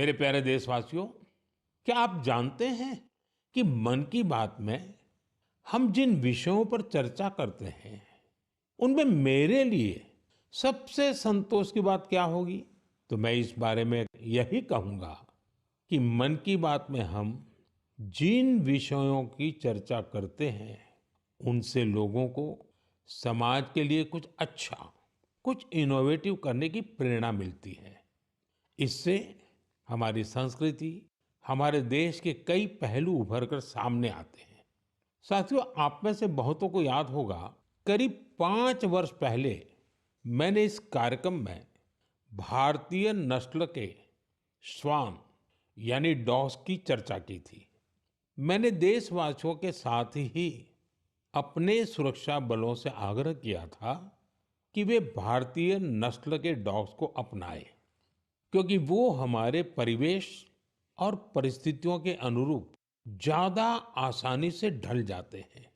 मेरे प्यारे देशवासियों, क्या आप जानते हैं कि मन की बात में हम जिन विषयों पर चर्चा करते हैं, उनमें मेरे लिए सबसे संतोष की बात क्या होगी? तो मैं इस बारे में यही कहूंगा कि मन की बात में हम जिन विषयों की चर्चा करते हैं, उनसे लोगों को समाज के लिए कुछ अच्छा, कुछ इनोवेटिव करने की प्रेरणा मिलती है। इससे हमारी संस्कृति, हमारे देश के कई पहलू उभर कर सामने आते हैं। साथियों, आप में से बहुतों को याद होगा, करीब 5 वर्ष पहले मैंने इस कार्यक्रम में भारतीय नस्ल के श्वान यानी डॉग्स की चर्चा की थी। मैंने देशवासियों के साथ ही अपने सुरक्षा बलों से आग्रह किया था कि वे भारतीय नस्ल के डॉग्स को अपनाएं, क्योंकि वो हमारे परिवेश और परिस्थितियों के अनुरूप ज्यादा आसानी से ढल जाते हैं।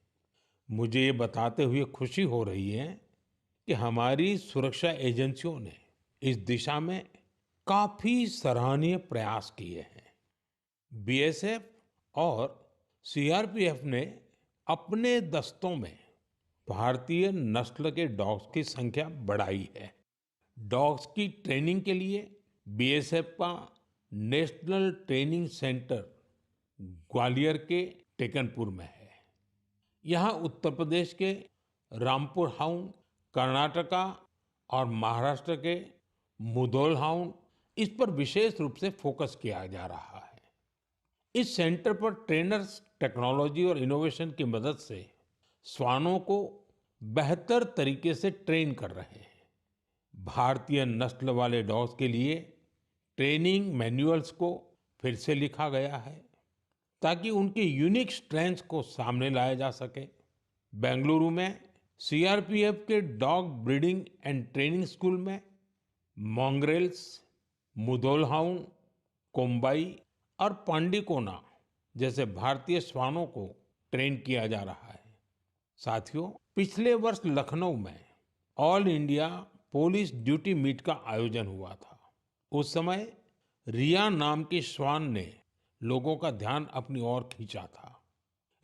मुझे ये बताते हुए खुशी हो रही है कि हमारी सुरक्षा एजेंसियों ने इस दिशा में काफी सराहनीय प्रयास किए हैं। बीएसएफ और सीआरपीएफ ने अपने दस्तों में भारतीय नस्ल के डॉग्स की संख्या बढ़ाई है। डॉग्स की ट्रेनिंग के लिए बीएसएफ का नेशनल ट्रेनिंग सेंटर ग्वालियर के टेकनपुर में है। यहाँ उत्तर प्रदेश के रामपुर हाउंड, कर्नाटका और महाराष्ट्र के मुधोल हाउंड, इस पर विशेष रूप से फोकस किया जा रहा है। इस सेंटर पर ट्रेनर्स टेक्नोलॉजी और इनोवेशन की मदद से श्वानों को बेहतर तरीके से ट्रेन कर रहे हैं। भारतीय नस्ल वाले डॉग्स के लिए ट्रेनिंग मैनुअल्स को फिर से लिखा गया है ताकि उनके यूनिक स्ट्रेंथ्स को सामने लाया जा सके। बेंगलुरु में सीआरपीएफ के dog breeding and training school में मॉन्ग्रेल्स, मुधोल हाउंड, कोम्बाई और पांडिकोना जैसे भारतीय श्वानों को ट्रेन किया जा रहा है। साथियों, पिछले वर्ष लखनऊ में all India police duty meet का आयोजन हुआ था। उस समय रिया नाम की श्वान ने लोगों का ध्यान अपनी ओर खींचा था।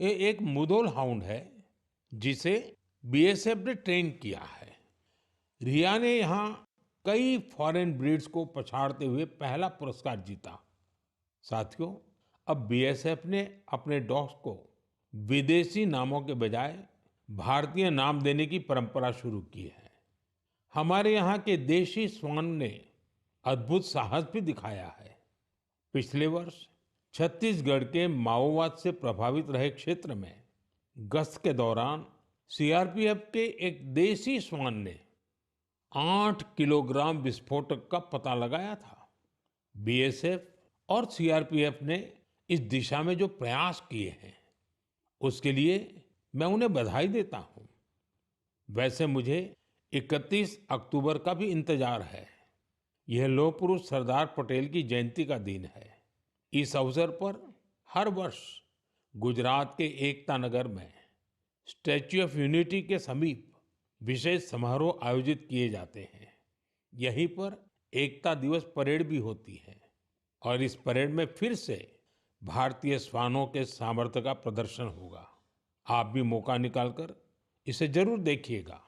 ये एक मुधोल हाउंड है जिसे बीएसएफ ने ट्रेन किया है। रिया ने यहाँ कई फॉरेन ब्रीड्स को पछाड़ते हुए पहला पुरस्कार जीता। साथियों, अब बीएसएफ ने अपने डॉग्स को विदेशी नामों के बजाय भारतीय नाम देने की परंपरा शुरू की है। हमारे यहाँ के देशी श्वान ने अद्भुत साहस भी दिखाया है। पिछले वर्ष छत्तीसगढ़ के माओवाद से प्रभावित रहे क्षेत्र में गश्त के दौरान सीआरपीएफ के एक देसी श्वान ने 8 किलोग्राम विस्फोटक का पता लगाया था। बीएसएफ और सीआरपीएफ ने इस दिशा में जो प्रयास किए हैं, उसके लिए मैं उन्हें बधाई देता हूं। वैसे मुझे 31 अक्टूबर का भी इंतजार है। यह लौह पुरुष सरदार पटेल की जयंती का दिन है। इस अवसर पर हर वर्ष गुजरात के एकता नगर में स्टैच्यू ऑफ यूनिटी के समीप विशेष समारोह आयोजित किए जाते हैं। यहीं पर एकता दिवस परेड भी होती है और इस परेड में फिर से भारतीय श्वानों के सामर्थ्य का प्रदर्शन होगा। आप भी मौका निकालकर इसे जरूर देखिएगा।